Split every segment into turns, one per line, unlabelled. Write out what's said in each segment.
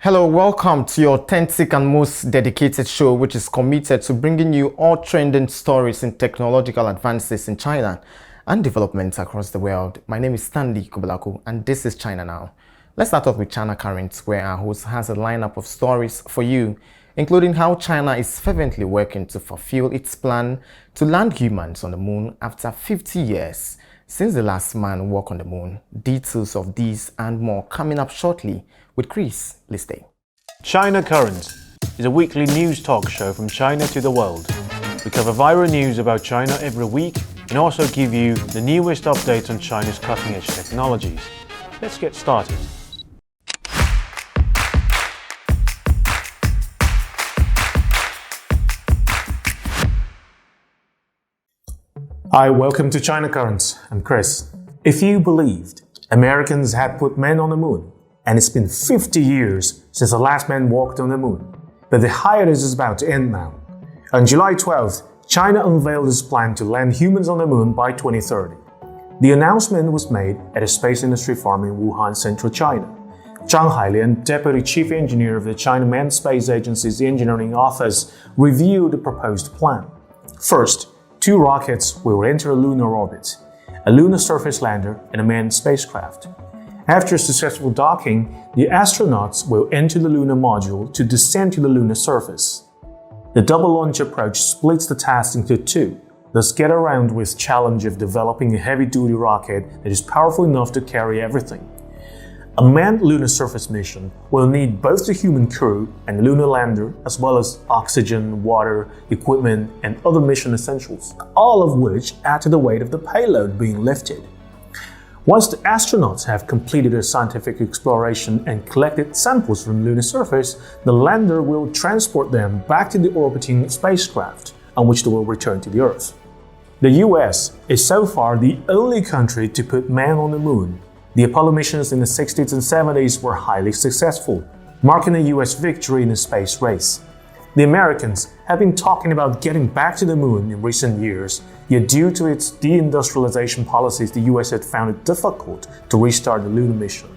Hello, welcome to your authentic and most dedicated show, which is committed to bringing you all trending stories in technological advances in China and developments across the world. My name is Stanley Kwabla Arku, and this is China Now. Let's start off with China Currents, where our host has a lineup of stories for you, including how China is fervently working to fulfill its plan to land humans on the moon after 50 years since the last man walked on the moon. Details of these and more coming up shortly with Chris Liste.
China Currents is a weekly news talk show from China to the world. We cover viral news about China every week and also give you the newest updates on China's cutting-edge technologies. Let's get started.
Hi, welcome to China Currents. I'm Chris. If you believed Americans had put men on the moon, and it's been 50 years since the last man walked on the moon, but the hiatus is about to end now. On July 12th, China unveiled its plan to land humans on the moon by 2030. The announcement was made at a space industry farm in Wuhan, central China. Zhang Hailian, Deputy Chief Engineer of the China Manned Space Agency's engineering office, reviewed the proposed plan. First, 2 rockets will enter lunar orbit, a lunar surface lander and a manned spacecraft. After successful docking, the astronauts will enter the lunar module to descend to the lunar surface. The double launch approach splits the task into 2, thus get around with the challenge of developing a heavy-duty rocket that is powerful enough to carry everything. A manned lunar surface mission will need both the human crew and the lunar lander, as well as oxygen, water, equipment, and other mission essentials, all of which add to the weight of the payload being lifted. Once the astronauts have completed their scientific exploration and collected samples from the lunar surface, the lander will transport them back to the orbiting spacecraft, on which they will return to the Earth. The US is so far the only country to put man on the moon. The Apollo missions in the 60s and 70s were highly successful, marking a US victory in the space race. The Americans have been talking about getting back to the moon in recent years, yet due to its deindustrialization policies, the US had found it difficult to restart the lunar mission.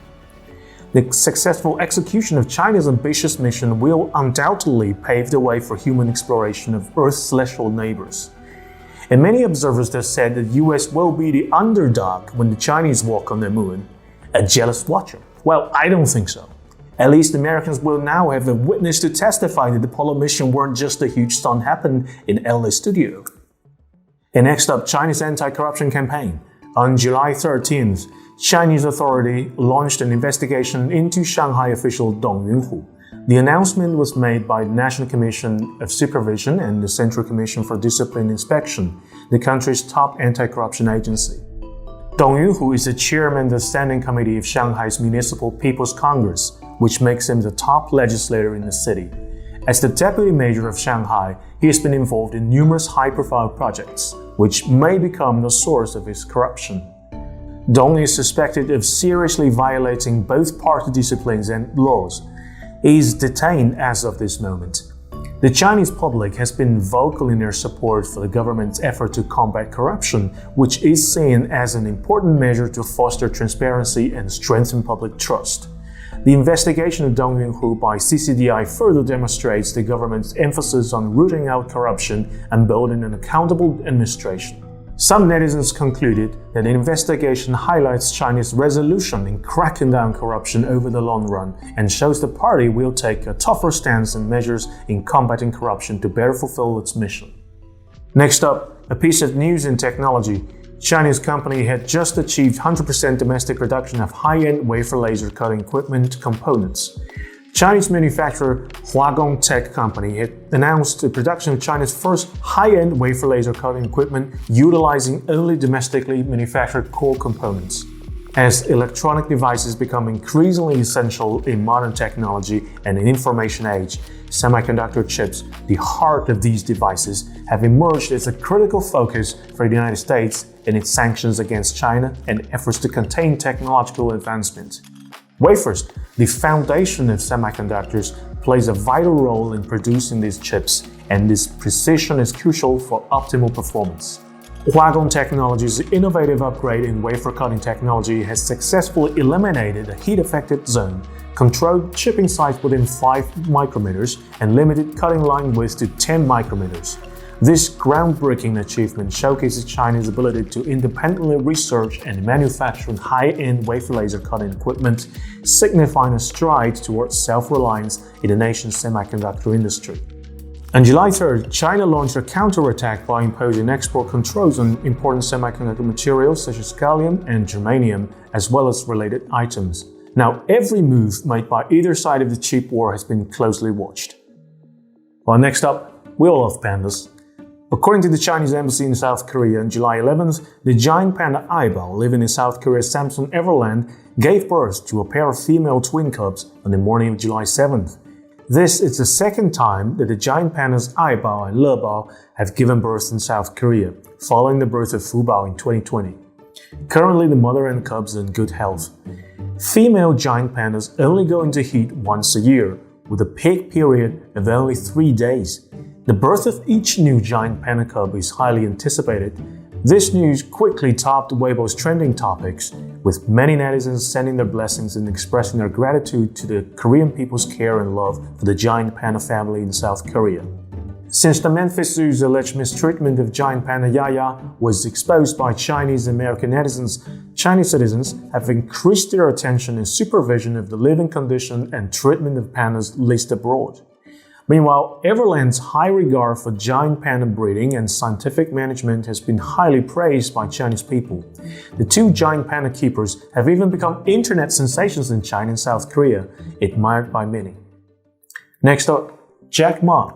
The successful execution of China's ambitious mission will undoubtedly pave the way for human exploration of Earth's celestial neighbors. And many observers have said that the US will be the underdog when the Chinese walk on the moon. A jealous watcher? Well, I don't think so. At least Americans will now have a witness to testify that the Apollo mission weren't just a huge stunt happened in LA studio. And next up, China's anti-corruption campaign. On July 13th, Chinese authority launched an investigation into Shanghai official Dong Yunhu. The announcement was made by the National Commission of Supervision and the Central Commission for Discipline Inspection, the country's top anti-corruption agency. Dong Yunhu is the chairman of the Standing Committee of Shanghai's Municipal People's Congress, which makes him the top legislator in the city. As the deputy mayor of Shanghai, he has been involved in numerous high-profile projects, which may become the source of his corruption. Dong is suspected of seriously violating both party disciplines and laws. He is detained as of this moment. The Chinese public has been vocal in their support for the government's effort to combat corruption, which is seen as an important measure to foster transparency and strengthen public trust. The investigation of Dong Yunhu by CCDI further demonstrates the government's emphasis on rooting out corruption and building an accountable administration. Some netizens concluded that the investigation highlights China's resolution in cracking down corruption over the long run and shows the party will take a tougher stance and measures in combating corruption to better fulfill its mission. Next up, a piece of news in technology. Chinese company had just achieved 100% domestic production of high-end wafer laser cutting equipment components. Chinese manufacturer Huagong Tech Company had announced the production of China's first high-end wafer laser cutting equipment utilizing only domestically manufactured core components. As electronic devices become increasingly essential in modern technology and an information age, semiconductor chips, the heart of these devices, have emerged as a critical focus for the United States in its sanctions against China and efforts to contain technological advancement. Wafers, the foundation of semiconductors, plays a vital role in producing these chips, and this precision is crucial for optimal performance. Huagong Technology's innovative upgrade in wafer cutting technology has successfully eliminated a heat-affected zone controlled shipping size within 5 micrometers, and limited cutting line width to 10 micrometers. This groundbreaking achievement showcases China's ability to independently research and manufacture high-end wafer laser cutting equipment, signifying a stride towards self-reliance in the nation's semiconductor industry. On July 3rd, China launched a counterattack by imposing export controls on important semiconductor materials such as gallium and germanium, as well as related items. Now, every move made by either side of the chip war has been closely watched. Well, next up, we all love pandas. According to the Chinese embassy in South Korea on July 11th, the giant panda Aibao, living in South Korea's Samsun Everland, gave birth to a pair of female twin cubs on the morning of July 7th. This is the second time that the giant pandas Aibao and Lebao have given birth in South Korea, following the birth of Fubao in 2020. Currently, the mother and cubs are in good health. Female giant pandas only go into heat once a year, with a peak period of only 3 days. The birth of each new giant panda cub is highly anticipated. This news quickly topped Weibo's trending topics, with many netizens sending their blessings and expressing their gratitude to the Korean people's care and love for the giant panda family in South Korea. Since the Memphis Zoo's alleged mistreatment of giant panda Yaya was exposed by Chinese and American netizens, Chinese citizens have increased their attention and supervision of the living condition and treatment of pandas leased abroad. Meanwhile, Everland's high regard for giant panda breeding and scientific management has been highly praised by Chinese people. The two giant panda keepers have even become internet sensations in China and South Korea, admired by many. Next up, Jack Ma.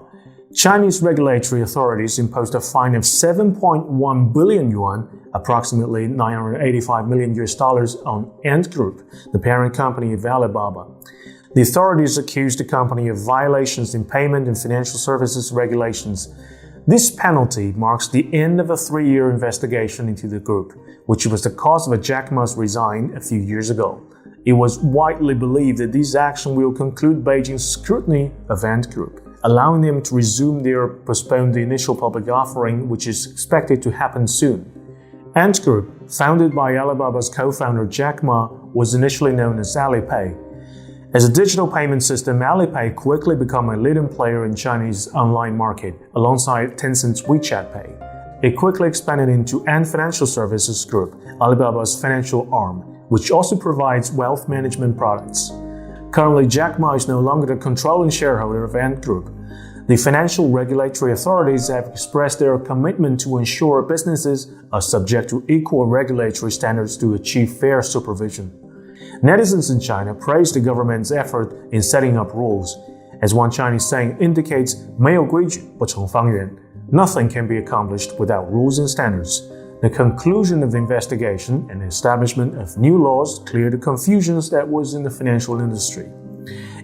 Chinese regulatory authorities imposed a fine of 7.1 billion yuan, approximately $985 million on Ant Group, the parent company of Alibaba. The authorities accused the company of violations in payment and financial services regulations. This penalty marks the end of a 3-year investigation into the group, which was the cause of Jack Ma's resign a few years ago. It was widely believed that this action will conclude Beijing's scrutiny of Ant Group, allowing them to resume their postponed initial public offering, which is expected to happen soon. Ant Group, founded by Alibaba's co-founder Jack Ma, was initially known as Alipay. As a digital payment system, Alipay quickly became a leading player in Chinese online market, alongside Tencent's WeChat Pay. It quickly expanded into Ant Financial Services Group, Alibaba's financial arm, which also provides wealth management products. Currently, Jack Ma is no longer the controlling shareholder of Ant Group. The financial regulatory authorities have expressed their commitment to ensure businesses are subject to equal regulatory standards to achieve fair supervision. Netizens in China praise the government's effort in setting up rules. As one Chinese saying indicates, 没有规矩不成方圆. Nothing can be accomplished without rules and standards. The conclusion of the investigation and the establishment of new laws cleared the confusions that was in the financial industry.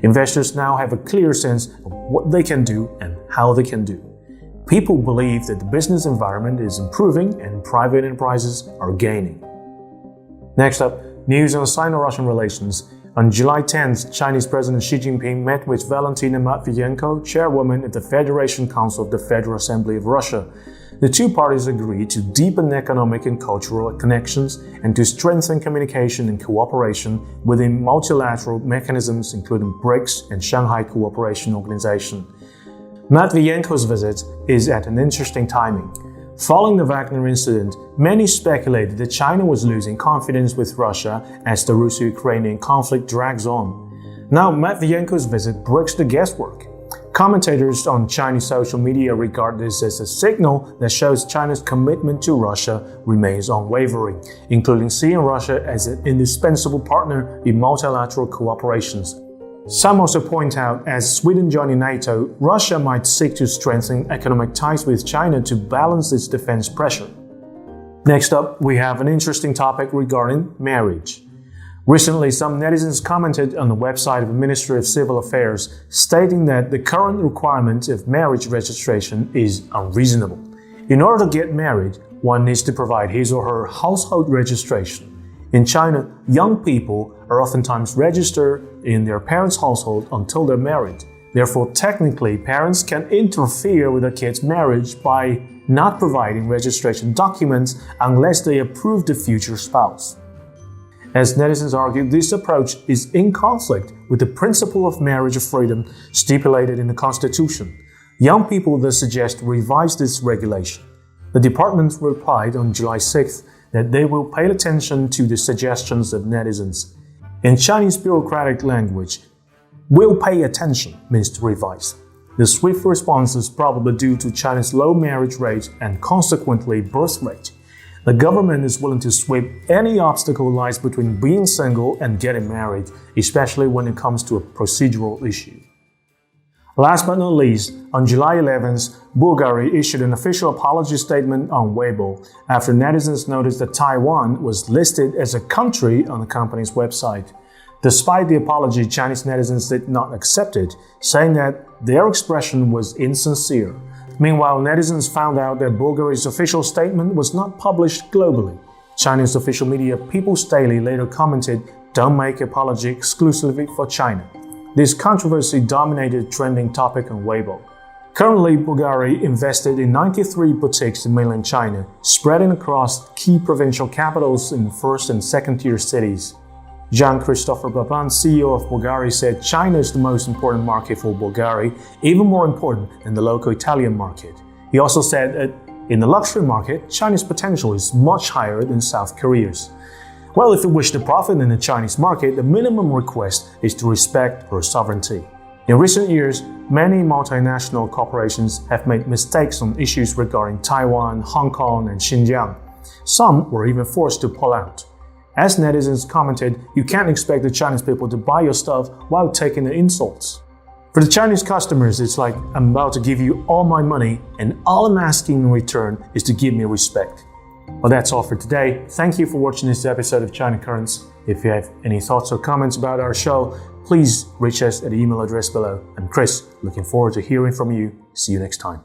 Investors now have a clear sense of what they can do and how they can do. People believe that the business environment is improving and private enterprises are gaining. Next up, news on Sino-Russian relations. On July 10th, Chinese President Xi Jinping met with Valentina Matviyenko, chairwoman of the Federation Council of the Federal Assembly of Russia. The two parties agreed to deepen economic and cultural connections and to strengthen communication and cooperation within multilateral mechanisms including BRICS and Shanghai Cooperation Organization. Matviyenko's visit is at an interesting timing. Following the Wagner incident, many speculated that China was losing confidence with Russia as the Russo-Ukrainian conflict drags on. Now, Matviyenko's visit breaks the guesswork. Commentators on Chinese social media regard this as a signal that shows China's commitment to Russia remains unwavering, including seeing Russia as an indispensable partner in multilateral cooperations. Some also point out, as Sweden joining NATO, Russia might seek to strengthen economic ties with China to balance its defense pressure. Next up, we have an interesting topic regarding marriage. Recently, some netizens commented on the website of the Ministry of Civil Affairs, stating that the current requirement of marriage registration is unreasonable. In order to get married, one needs to provide his or her household registration. In China, young people are oftentimes registered in their parents' household until they're married. Therefore, technically, parents can interfere with a kid's marriage by not providing registration documents unless they approve the future spouse. As netizens argue, this approach is in conflict with the principle of marriage freedom stipulated in the Constitution. Young people thus suggest to revise this regulation. The department replied on July 6th that they will pay attention to the suggestions of netizens. In Chinese bureaucratic language, will pay attention means to revise. The swift response is probably due to China's low marriage rate and consequently birth rate. The government is willing to sweep any obstacle lies between being single and getting married, especially when it comes to a procedural issue. Last but not least, on July 11th, Bulgaria issued an official apology statement on Weibo after netizens noticed that Taiwan was listed as a country on the company's website. Despite the apology, Chinese netizens did not accept it, saying that their expression was insincere. Meanwhile, netizens found out that Bulgaria's official statement was not published globally. China's official media People's Daily later commented, "Don't make apology exclusively for China." This controversy dominated trending topic on Weibo. Currently, Bulgaria invested in 93 boutiques in mainland China, spreading across key provincial capitals in first and second-tier cities. Jean-Christopher Baban, CEO of Bulgaria, said China is the most important market for Bulgaria, even more important than the local Italian market. He also said that in the luxury market, China's potential is much higher than South Korea's. Well, if you wish to profit in the Chinese market, the minimum request is to respect her sovereignty. In recent years, many multinational corporations have made mistakes on issues regarding Taiwan, Hong Kong, and Xinjiang. Some were even forced to pull out. As netizens commented, you can't expect the Chinese people to buy your stuff while taking the insults. For the Chinese customers, it's like, I'm about to give you all my money, and all I'm asking in return is to give me respect. Well, that's all for today. Thank you for watching this episode of China Currents. If you have any thoughts or comments about our show, please reach us at the email address below. I'm Chris, looking forward to hearing from you. See you next time.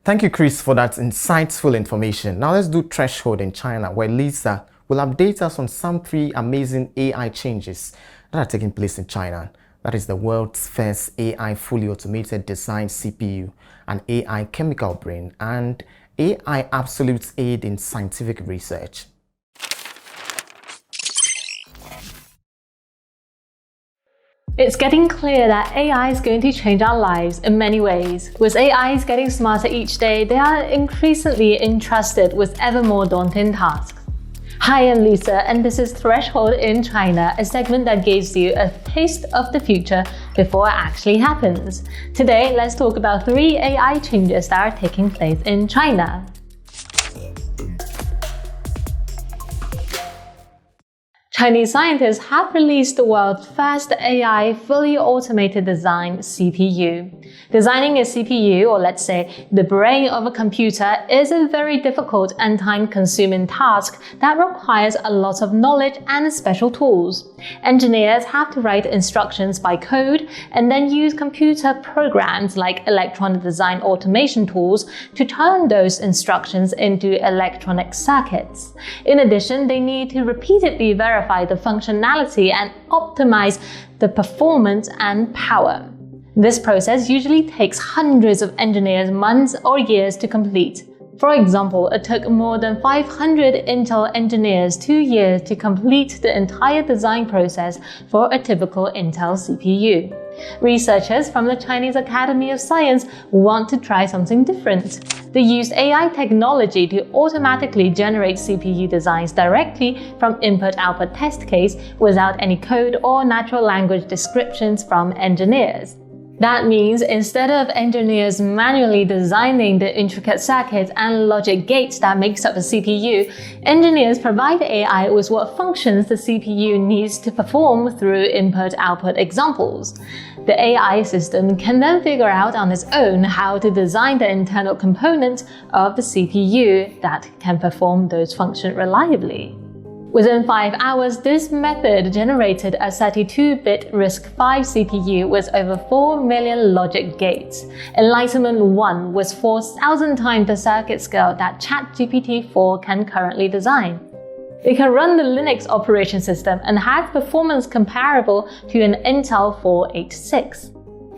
Thank you, Chris, for that insightful information. Now let's do Threshold in China, where Lisa will update us on some 3 amazing AI changes that are taking place in China. That is the world's first AI fully automated design CPU, an AI chemical brain, and AI absolute aid in scientific research.
It's getting clear that AI is going to change our lives in many ways. With AIs getting smarter each day, they are increasingly entrusted with ever more daunting tasks. Hi, I'm Lisa, and this is Threshold in China, a segment that gives you a taste of the future before it actually happens. Today, let's talk about 3 AI changes that are taking place in China. Chinese scientists have released the world's first AI fully automated design CPU. Designing a CPU, or let's say the brain of a computer, is a very difficult and time-consuming task that requires a lot of knowledge and special tools. Engineers have to write instructions by code and then use computer programs like electronic design automation tools to turn those instructions into electronic circuits. In addition, they need to repeatedly verify the functionality and optimize the performance and power. This process usually takes hundreds of engineers months or years to complete. For example, it took more than 500 Intel engineers 2 years to complete the entire design process for a typical Intel CPU. Researchers from the Chinese Academy of Science want to try something different. They used AI technology to automatically generate CPU designs directly from input-output test case without any code or natural language descriptions from engineers. That means instead of engineers manually designing the intricate circuits and logic gates that makes up a CPU, engineers provide AI with what functions the CPU needs to perform through input-output examples. The AI system can then figure out on its own how to design the internal components of the CPU that can perform those functions reliably. Within 5 hours, this method generated a 32-bit RISC-V CPU with over 4 million logic gates. Enlightenment 1 was 4,000 times the circuit scale that ChatGPT-4 can currently design. It can run the Linux operation system and has performance comparable to an Intel 486.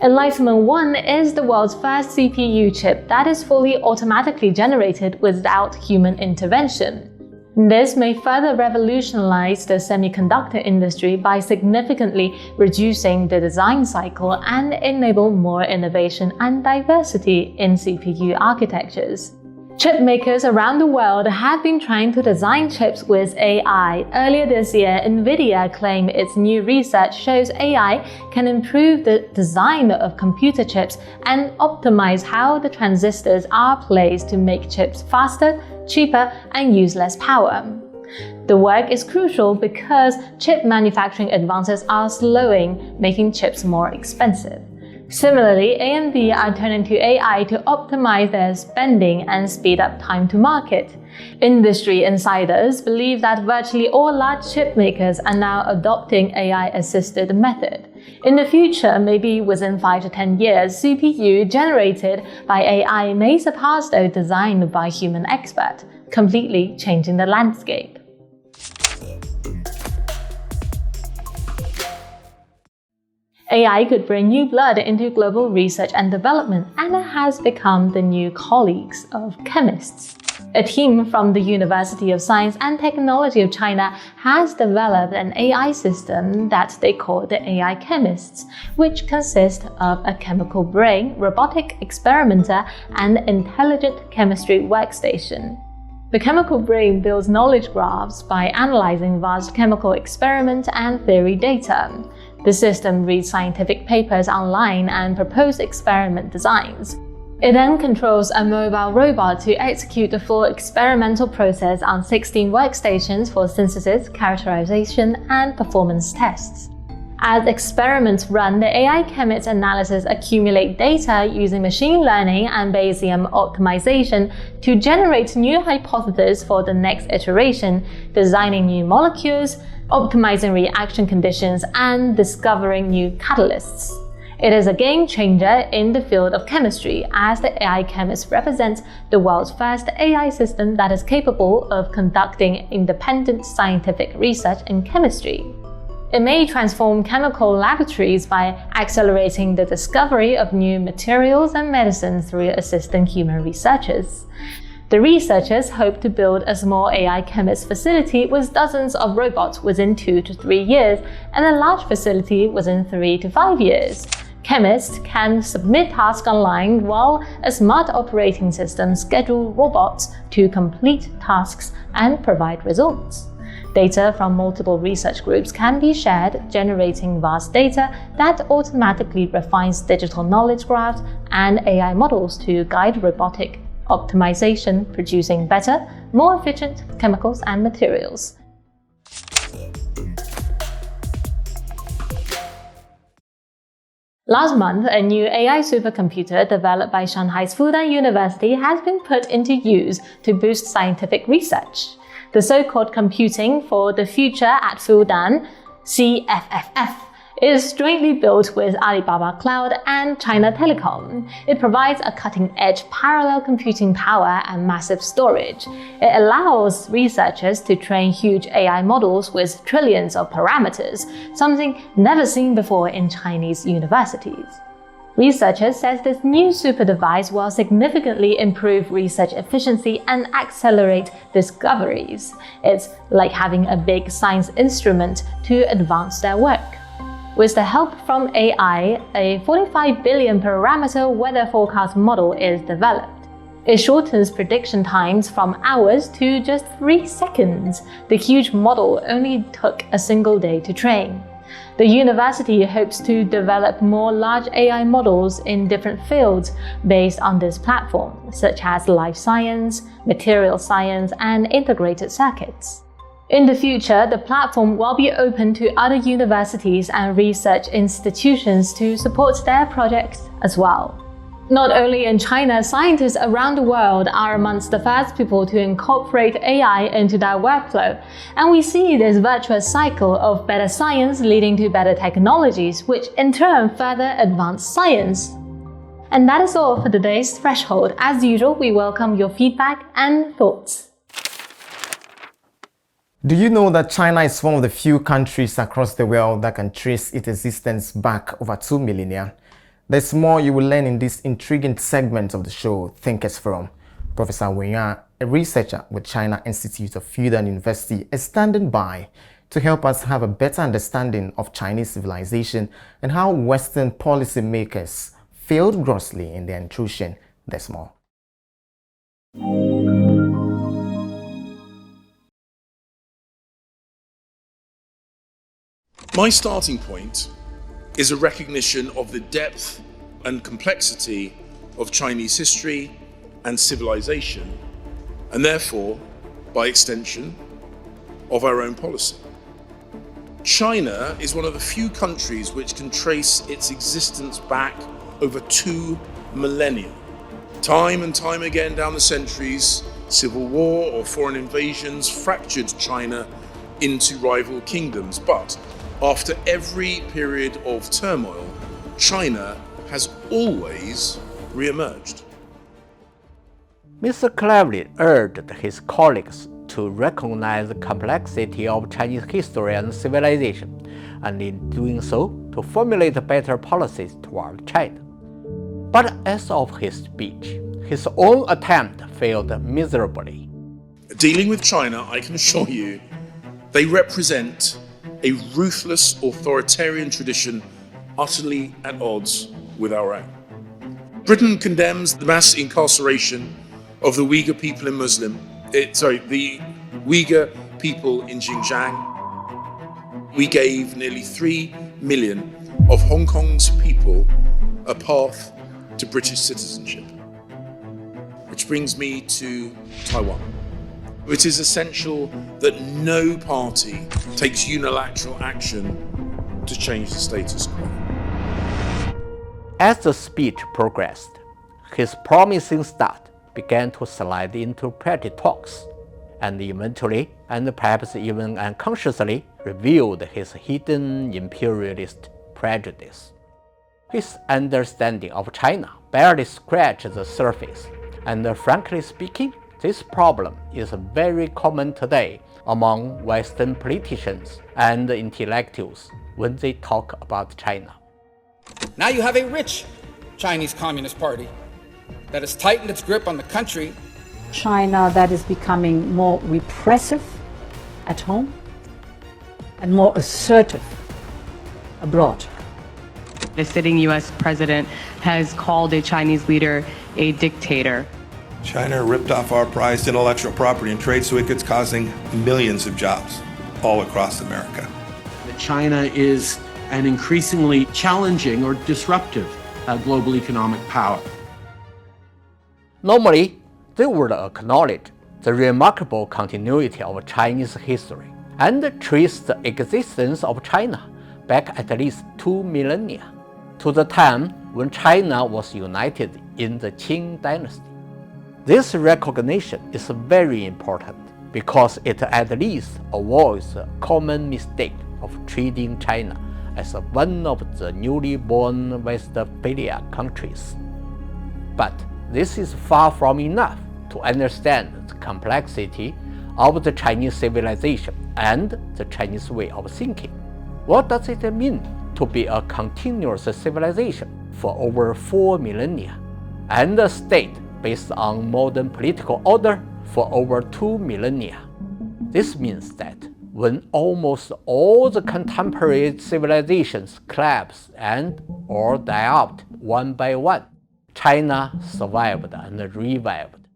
Enlightenment 1 is the world's first CPU chip that is fully automatically generated without human intervention. This may further revolutionize the semiconductor industry by significantly reducing the design cycle and enable more innovation and diversity in CPU architectures. Chip makers around the world have been trying to design chips with AI. Earlier this year, NVIDIA claimed its new research shows AI can improve the design of computer chips and optimize how the transistors are placed to make chips faster, cheaper, and use less power. The work is crucial because chip manufacturing advances are slowing, making chips more expensive. Similarly, AMD are turning to AI to optimize their spending and speed up time to market. Industry insiders believe that virtually all large chip makers are now adopting AI-assisted method. In the future, maybe within 5 to 10 years, CPU generated by AI may surpass those designed by human experts, completely changing the landscape. AI could bring new blood into global research and development, and it has become the new colleagues of chemists. A team from the University of Science and Technology of China has developed an AI system that they call the AI chemists, which consists of a chemical brain, robotic experimenter, and intelligent chemistry workstation. The chemical brain builds knowledge graphs by analyzing vast chemical experiment and theory data. The system reads scientific papers online and proposes experiment designs. It then controls a mobile robot to execute the full experimental process on 16 workstations for synthesis, characterization, and performance tests. As experiments run, the AI chemist analysis accumulate data using machine learning and Bayesian optimization to generate new hypotheses for the next iteration, designing new molecules, optimizing reaction conditions, and discovering new catalysts. It is a game changer in the field of chemistry, as the AI chemist represents the world's first AI system that is capable of conducting independent scientific research in chemistry. It may transform chemical laboratories by accelerating the discovery of new materials and medicines through assisting human researchers. The researchers hope to build a small AI chemist facility with dozens of robots within 2 to 3 years and a large facility within 3 to 5 years. Chemists can submit tasks online while a smart operating system schedules robots to complete tasks and provide results. Data from multiple research groups can be shared, generating vast data that automatically refines digital knowledge graphs and AI models to guide robotic optimization, producing better, more efficient chemicals and materials. Last month, a new AI supercomputer developed by Shanghai's Fudan University has been put into use to boost scientific research. The so-called Computing for the Future at Fudan, CFFF, is jointly built with Alibaba Cloud and China Telecom. It provides a cutting-edge parallel computing power and massive storage. It allows researchers to train huge AI models with trillions of parameters, something never seen before in Chinese universities. Researchers say this new super device will significantly improve research efficiency and accelerate discoveries. It's like having a big science instrument to advance their work. With the help from AI, a 45 billion parameter weather forecast model is developed. It shortens prediction times from hours to just 3 seconds. The huge model only took a single day to train. The university hopes to develop more large AI models in different fields based on this platform, such as life science, material science, and integrated circuits. In the future, the platform will be open to other universities and research institutions to support their projects as well. Not only in China, scientists around the world are amongst the first people to incorporate AI into their workflow, and we see this virtuous cycle of better science leading to better technologies, which in turn further advance science. And that is all for today's Threshold. As usual, we welcome your feedback and thoughts.
Do you know that China is one of the few countries across the world that can trace its existence back over 2 millennia? There's more you will learn in this intriguing segment of the show, Thinkers Forum. Professor Wen Yang a researcher with China Institute of Fudan University, is standing by to help us have a better understanding of Chinese civilization and how Western policymakers failed grossly in their intrusion. There's more.
My starting point is a recognition of the depth and complexity of Chinese history and civilization, and therefore, by extension, of our own policy. China is one of the few countries which can trace its existence back over 2 millennia. Time and time again down the centuries, civil war or foreign invasions fractured China into rival kingdoms, but after every period of turmoil, China has always re-emerged.
Mr. Kwabla urged his colleagues to recognize the complexity of Chinese history and civilization, and in doing so, to formulate better policies toward China. But as of his speech, his own attempt failed miserably.
Dealing with China, I can assure you, they represent a ruthless authoritarian tradition utterly at odds with our own. Britain condemns the mass incarceration of the Uyghur people in the Uyghur people in Xinjiang. We gave nearly 3 million of Hong Kong's people a path to British citizenship. Which brings me to Taiwan. It is essential that no party takes unilateral action to change the status quo.
As the speech progressed, his promising start began to slide into petty talks, and eventually, and perhaps even unconsciously, revealed his hidden imperialist prejudice. His understanding of China barely scratched the surface, and frankly speaking, this problem is very common today among Western politicians and intellectuals when they talk about China.
Now you have a rich Chinese Communist Party that has tightened its grip on the country.
China that is becoming more repressive at home and more assertive abroad.
The sitting U.S. president has called a Chinese leader a dictator.
China ripped off our prized intellectual property and trade secrets, causing millions of jobs all across America.
China is an increasingly challenging or disruptive global economic power.
Normally, they would acknowledge the remarkable continuity of Chinese history and trace the existence of China back at least 2 millennia, to the time when China was united in the Qing dynasty. This recognition is very important because it at least avoids the common mistake of treating China as one of the newly born Westphalia countries. But this is far from enough to understand the complexity of the Chinese civilization and the Chinese way of thinking. What does it mean to be a continuous civilization for over 4 millennia and a state based on modern political order for over 2 millennia? This means that when almost all the contemporary civilizations collapse and or die out one by one, China survived and revived.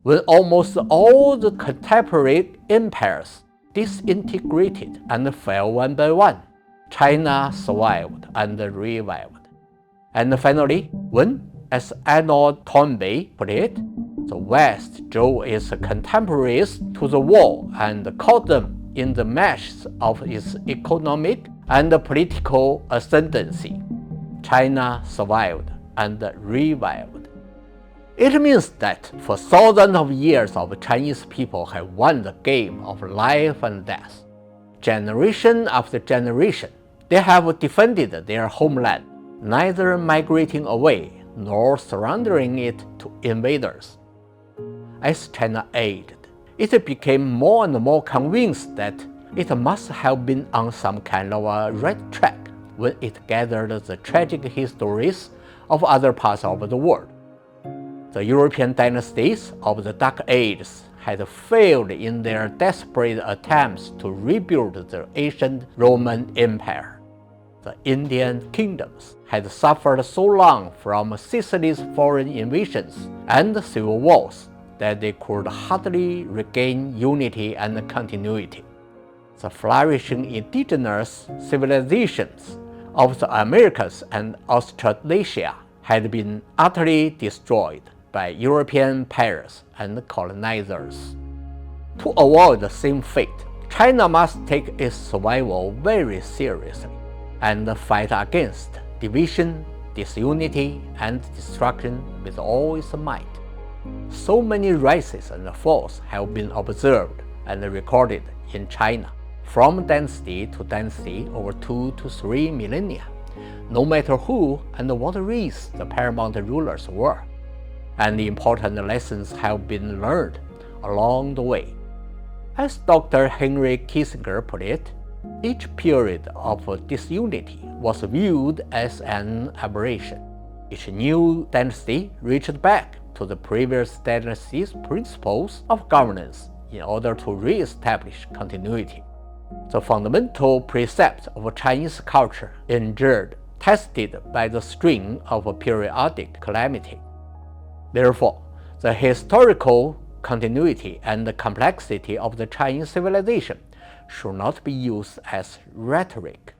When almost all the contemporary empires disintegrated and fell one by one, China survived and revived. And finally, when, as Arnold Toynbee put it, the West drove its contemporaries to the wall and caught them in the meshes of its economic and political ascendancy, China survived and revived. It means that for thousands of years of Chinese people have won the game of life and death. Generation after generation, they have defended their homeland, neither migrating away nor surrendering it to invaders. As China aged, it became more and more convinced that it must have been on some kind of a right track when it gathered the tragic histories of other parts of the world. The European dynasties of the Dark Ages had failed in their desperate attempts to rebuild the ancient Roman Empire. The Indian kingdoms had suffered so long from Sicily's foreign invasions and civil wars that they could hardly regain unity and continuity. The flourishing indigenous civilizations of the Americas and Australasia had been utterly destroyed by European pirates and colonizers. To avoid the same fate, China must take its survival very seriously and fight against division, disunity, and destruction with all its might. So many rises and falls have been observed and recorded in China, from dynasty to dynasty over 2 to 3 millennia, no matter who and what race the paramount rulers were. And important lessons have been learned along the way. As Dr. Henry Kissinger put it, each period of disunity was viewed as an aberration. Each new dynasty reached back to the previous dynasty's principles of governance in order to re-establish continuity. The fundamental precepts of Chinese culture endured, tested by the strain of a periodic calamity. Therefore, the historical continuity and the complexity of the Chinese civilization should not be used as rhetoric.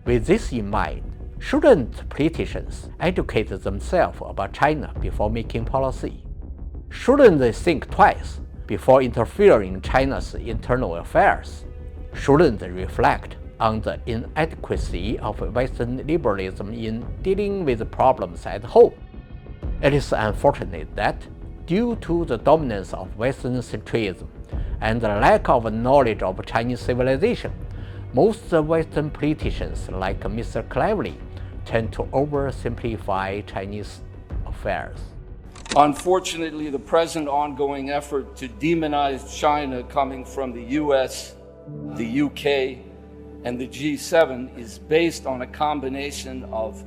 With this in mind, shouldn't politicians educate themselves about China before making policy? Shouldn't they think twice before interfering in China's internal affairs? Shouldn't they reflect on the inadequacy of Western liberalism in dealing with problems at home? It is unfortunate that, due to the dominance of Western centrism and the lack of knowledge of Chinese civilization, most Western politicians like Mr. Kwabla tend to oversimplify Chinese affairs.
Unfortunately, the present ongoing effort to demonize China coming from the US, the UK, and the G7 is based on a combination of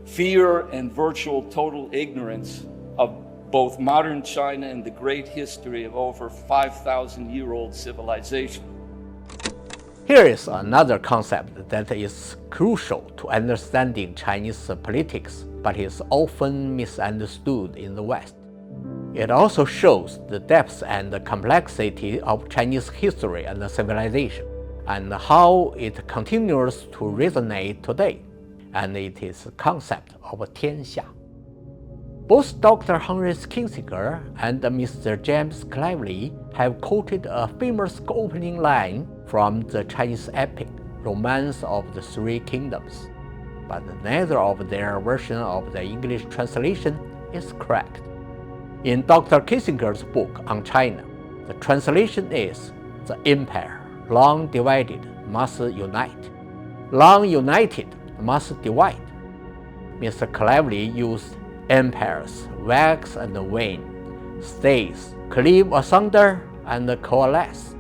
fear and virtual total ignorance of both modern China and the great history of over 5,000-year-old civilization.
Here is another concept that is crucial to understanding Chinese politics, but is often misunderstood in the West. It also shows the depth and the complexity of Chinese history and civilization, and how it continues to resonate today, and it is the concept of Tianxia. Both Dr. Henry Kissinger and Mr. James Kwabla have quoted a famous opening line from the Chinese epic Romance of the Three Kingdoms, but neither of their version of the English translation is correct. In Dr. Kissinger's book on China, the translation is, "The empire, long divided, must unite. Long united, must divide." Mr. Kwabla used empires wax and wane, states cleave asunder and coalesce.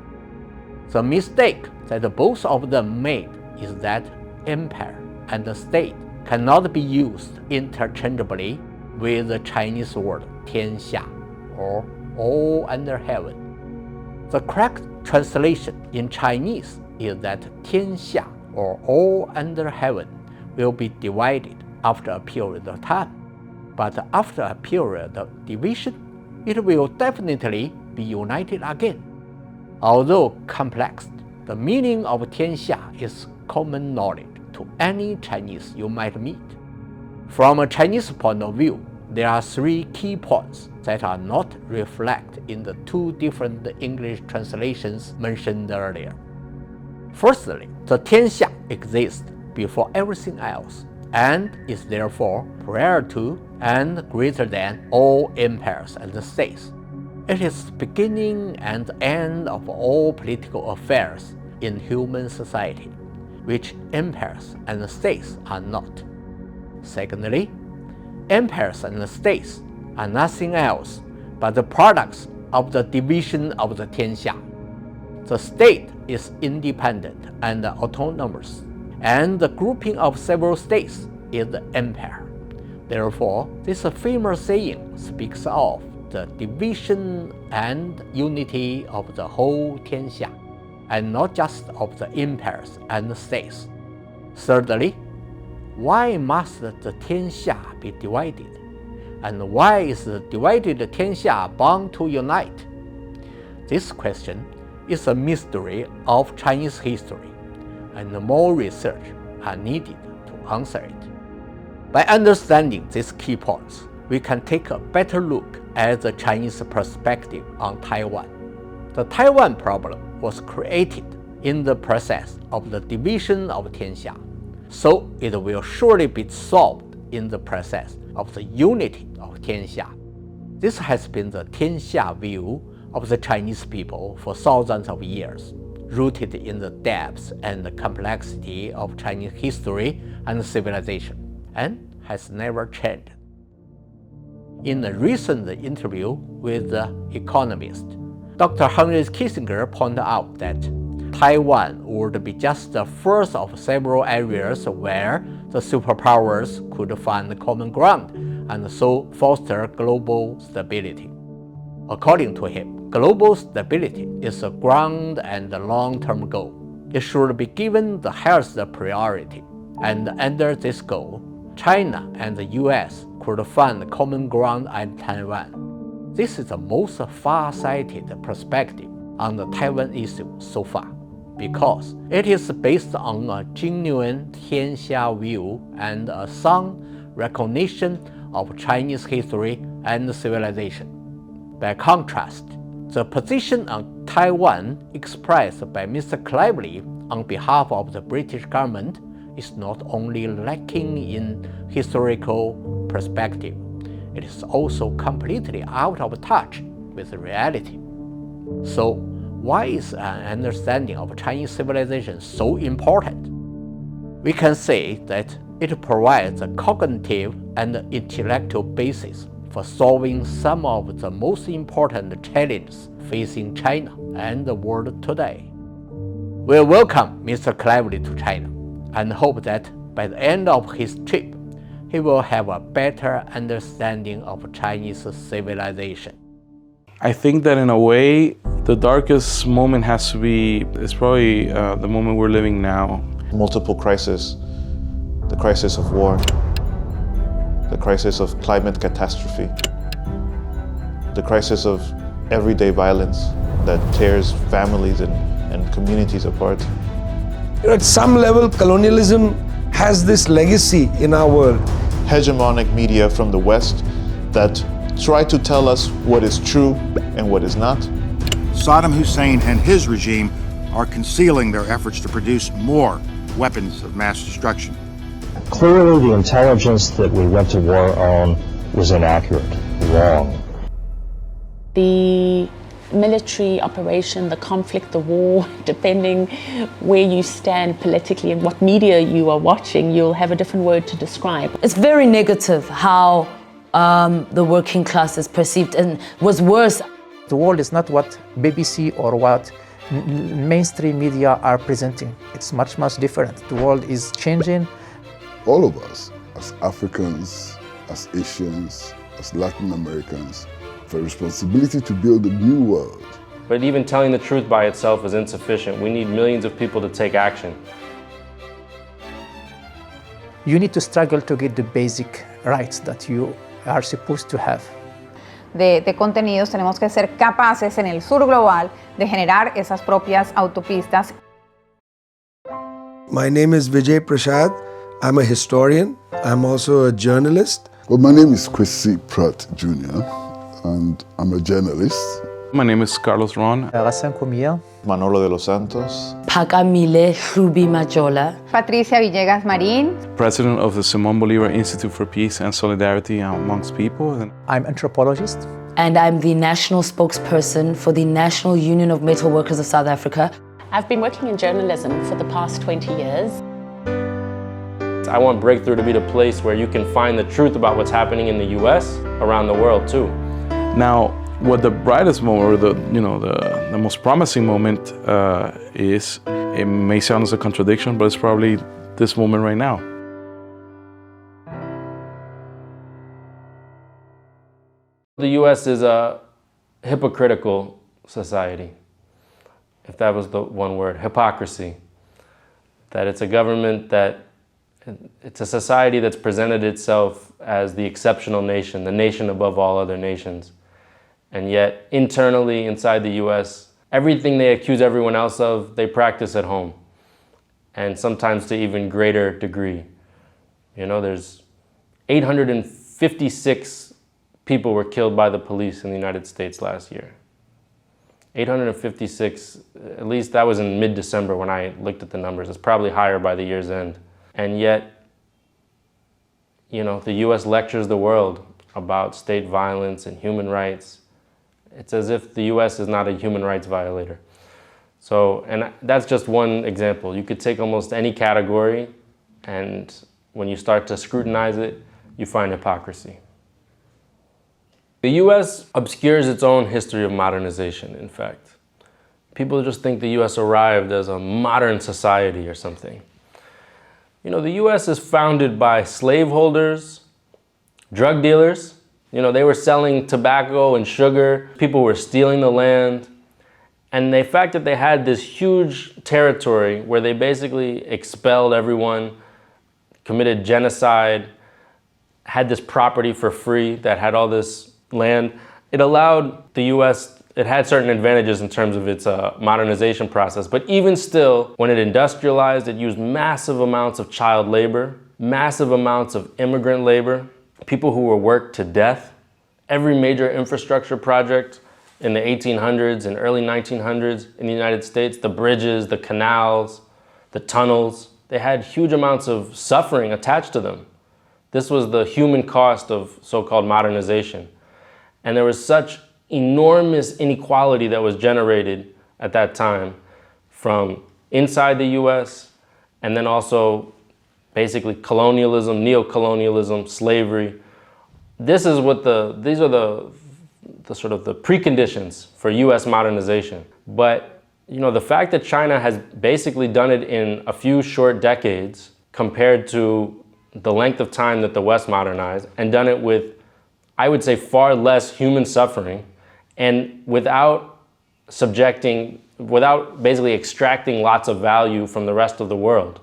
The mistake that both of them made is that empire and state cannot be used interchangeably with the Chinese word 天下, or all under heaven. The correct translation in Chinese is that 天下, or all under heaven, will be divided after a period of time. But after a period of division, it will definitely be united again. Although complex, the meaning of 天下 is common knowledge to any Chinese you might meet. From a Chinese point of view, there are three key points that are not reflected in the two different English translations mentioned earlier. Firstly, the 天下 exists before everything else, and is therefore prior to and greater than all empires and states. It is the beginning and end of all political affairs in human society, which empires and states are not. Secondly, empires and states are nothing else but the products of the division of the 天下. The state is independent and autonomous, and the grouping of several states is the empire. Therefore, this famous saying speaks of the the division and unity of the whole Tianxia, and not just of the empires and states. Thirdly, why must the Tianxia be divided? And why is the divided Tianxia bound to unite? This question is a mystery of Chinese history, and more research are needed to answer it. By understanding these key points, we can take a better look at the Chinese perspective on Taiwan. The Taiwan problem was created in the process of the division of Tianxia, so it will surely be solved in the process of the unity of Tianxia. This has been the Tianxia view of the Chinese people for thousands of years, rooted in the depth and the complexity of Chinese history and civilization, and has never changed. In a recent interview with The Economist, Dr. Henry Kissinger pointed out that Taiwan would be just the first of several areas where the superpowers could find common ground and so foster global stability. According to him, global stability is a grand and long-term goal. It should be given the highest priority, and under this goal, China and the US could find common ground at Taiwan. This is the most far-sighted perspective on the Taiwan issue so far, because it is based on a genuine Tianxia view and a sound recognition of Chinese history and civilization. By contrast, the position on Taiwan expressed by Mr. Kwabla on behalf of the British government is not only lacking in historical perspective, it is also completely out of touch with reality. So, why is an understanding of Chinese civilization so important? We can say that it provides a cognitive and intellectual basis for solving some of the most important challenges facing China and the world today. We welcome Mr. Kwabla to China and hope that by the end of his trip, he will have a better understanding of Chinese civilization.
I think that in a way, the darkest moment has to be, it's probably the moment we're living now.
Multiple crises, the crisis of war, the crisis of climate catastrophe, the crisis of everyday violence that tears families and communities apart.
At some level, colonialism has this legacy in our world.
Hegemonic media from the West that try to tell us what is true and what is not.
Saddam Hussein and his regime are concealing their efforts to produce more weapons of mass destruction.
Clearly, the intelligence that we went to war on was inaccurate, wrong.
The military operation, the conflict, the war, depending where you stand politically and what media you are watching, you'll have a different word to describe.
It's very negative how the working class is perceived, and was worse.
The world is not what BBC or what mainstream media are presenting. It's much, much different. The world is changing.
All of us, as Africans, as Asians, as Latin Americans, have a responsibility to build a new world.
But even telling the truth by itself is insufficient. We need millions of people to take action.
You need to struggle to get the basic rights that you are supposed to have.
De contenidos, tenemos que ser capaces en el sur global de generar esas propias autopistas.
My name is Vijay Prashad. I'm a historian. I'm also a journalist.
Well, my name is Kwesi Pratt Jr. and I'm a journalist.
My name is Carlos Ron.
Manolo de los Santos.
Pacamile Ruby Majola.
Patricia Villegas Marín.
President of the Simón Bolívar Institute for Peace and Solidarity Amongst People.
I'm an anthropologist.
And I'm the national spokesperson for the National Union of Metal Workers of South Africa.
I've been working in journalism for the past 20 years.
I want Breakthrough to be the place where you can find the truth about what's happening in the US, around the world too.
Now, what the brightest moment, or the most promising moment is, it may sound as a contradiction, but it's probably this moment right now.
The US is a hypocritical society, if that was the one word, hypocrisy. That it's a government it's a society that's presented itself as the exceptional nation, the nation above all other nations. And yet, internally, inside the US, everything they accuse everyone else of, they practice at home. And sometimes to even greater degree. You know, there's 856 people were killed by the police in the United States last year. 856, at least that was in mid-December when I looked at the numbers. It's probably higher by the year's end. And yet, you know, the US lectures the world about state violence and human rights. It's as if the US is not a human rights violator. So, and that's just one example. You could take almost any category, and when you start to scrutinize it, you find hypocrisy. The US obscures its own history of modernization, in fact. People just think the US arrived as a modern society or something. You know, the US is founded by slaveholders, drug dealers. You know, they were selling tobacco and sugar. People were stealing the land. And the fact that they had this huge territory where they basically expelled everyone, committed genocide, had this property for free that had all this land, it allowed the US, it had certain advantages in terms of its modernization process. But even still, when it industrialized, it used massive amounts of child labor, massive amounts of immigrant labor, people who were worked to death. Every major infrastructure project in the 1800s and early 1900s in the United States, the bridges, the canals, the tunnels, they had huge amounts of suffering attached to them. This was the human cost of so-called modernization. And there was such enormous inequality that was generated at that time from inside the US, and then also basically colonialism, neo-colonialism, slavery. These are the sort of the preconditions for US modernization. But you know, the fact that China has basically done it in a few short decades compared to the length of time that the West modernized, and done it with, I would say, far less human suffering, and without basically extracting lots of value from the rest of the world,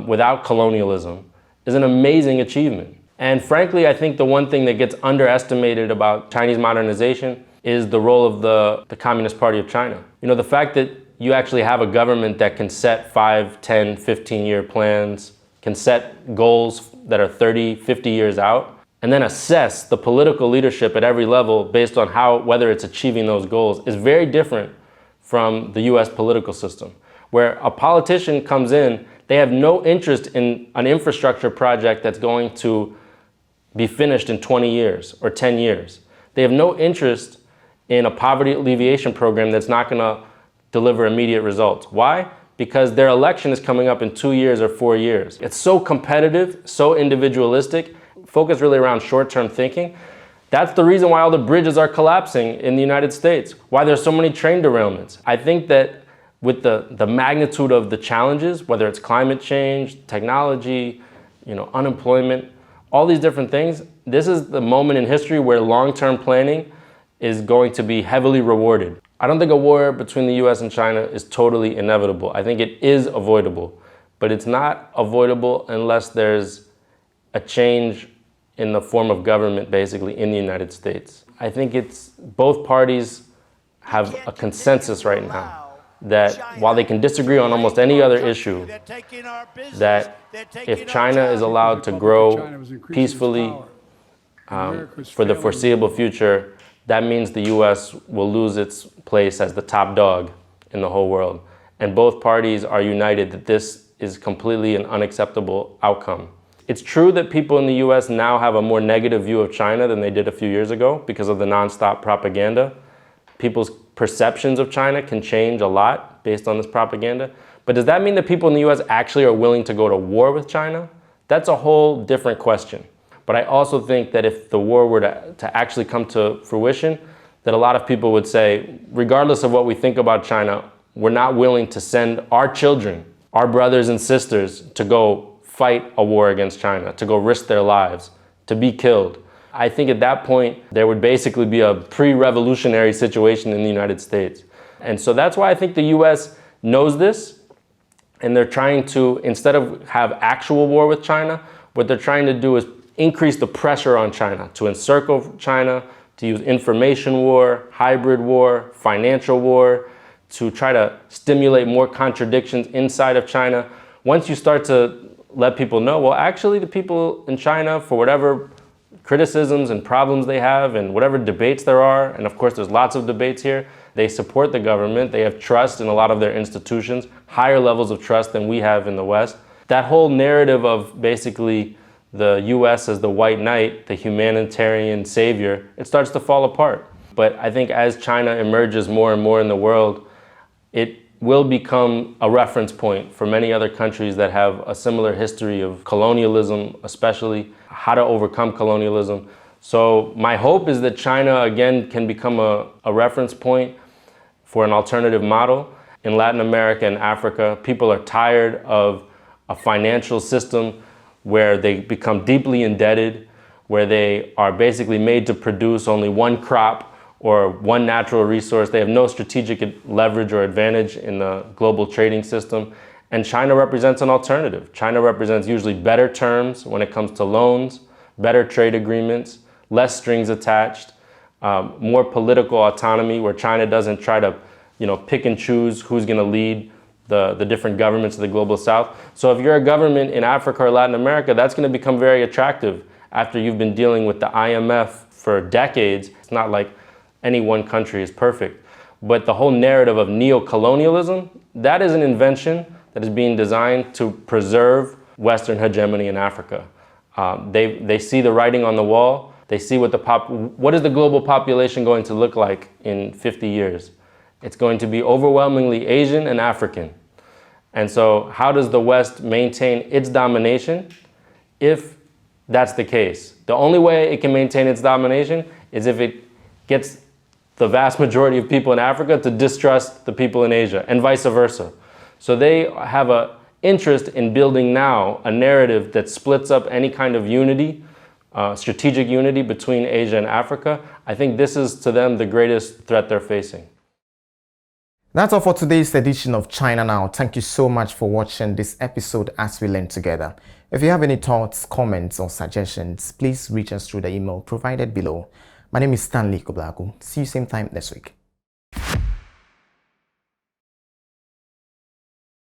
without colonialism, is an amazing achievement. And frankly, I think the one thing that gets underestimated about Chinese modernization is the role of the Communist Party of China. You know, the fact that you actually have a government that can set 5, 10, 15-year plans, can set goals that are 30, 50 years out, and then assess the political leadership at every level based on whether it's achieving those goals, is very different from the US political system, where a politician comes in, they have no interest in an infrastructure project that's going to be finished in 20 years or 10 years. They have no interest in a poverty alleviation program that's not going to deliver immediate results. Why? Because their election is coming up in 2 years or 4 years. It's so competitive, so individualistic, focused really around short-term thinking. That's the reason why all the bridges are collapsing in the United States, why there's so many train derailments. I think that with the magnitude of the challenges, whether it's climate change, technology, you know, unemployment, all these different things, this is the moment in history where long-term planning is going to be heavily rewarded. I don't think a war between the US and China is totally inevitable. I think it is avoidable, but it's not avoidable unless there's a change in the form of government basically in the United States. I think both parties have a consensus right now that while they can disagree on almost any other issue, that if China is allowed to grow peacefully for the foreseeable future, that means the US will lose its place as the top dog in the whole world. And both parties are united that this is completely an unacceptable outcome. It's true that people in the US now have a more negative view of China than they did a few years ago because of the nonstop propaganda. People's perceptions of China can change a lot based on this propaganda. But does that mean that people in the US actually are willing to go to war with China? That's a whole different question. But I also think that if the war were to actually come to fruition, that a lot of people would say, regardless of what we think about China, we're not willing to send our children, our brothers and sisters, to go fight a war against China, to go risk their lives, to be killed, I think at that point, there would basically be a pre-revolutionary situation in the United States. And so that's why I think the US knows this, and they're trying to, instead of have actual war with China, what they're trying to do is increase the pressure on China, to encircle China, to use information war, hybrid war, financial war, to try to stimulate more contradictions inside of China. Once you start to let people know, well, actually the people in China, for whatever criticisms and problems they have and whatever debates there are, and of course there's lots of debates here, they support the government, they have trust in a lot of their institutions, higher levels of trust than we have in the West. That whole narrative of basically the US as the white knight, the humanitarian savior, it starts to fall apart. But I think as China emerges more and more in the world, it will become a reference point for many other countries that have a similar history of colonialism, especially how to overcome colonialism. So my hope is that China again can become a reference point for an alternative model. In Latin America and Africa, people are tired of a financial system where they become deeply indebted, where they are basically made to produce only one crop or one natural resource. They have no strategic leverage or advantage in the global trading system. And China represents an alternative. China represents usually better terms when it comes to loans, better trade agreements, less strings attached, more political autonomy where China doesn't try to pick and choose who's going to lead the different governments of the global south. So if you're a government in Africa or Latin America, that's going to become very attractive after you've been dealing with the IMF for decades. It's not like any one country is perfect. But the whole narrative of neo-colonialism, that is an invention that is being designed to preserve Western hegemony in Africa. They see the writing on the wall. They see what is the global population going to look like in 50 years. It's going to be overwhelmingly Asian and African. And so how does the West maintain its domination if that's the case? The only way it can maintain its domination is if it gets the vast majority of people in Africa to distrust the people in Asia, and vice versa. So they have an interest in building now a narrative that splits up any kind of unity, strategic unity between Asia and Africa. I think this is to them the greatest threat they're facing.
That's all for today's edition of China Now. Thank you so much for watching this episode as we learn together. If you have any thoughts, comments, or suggestions, please reach us through the email provided below. My name is Stanley Kwabla Arku. See you same time next week.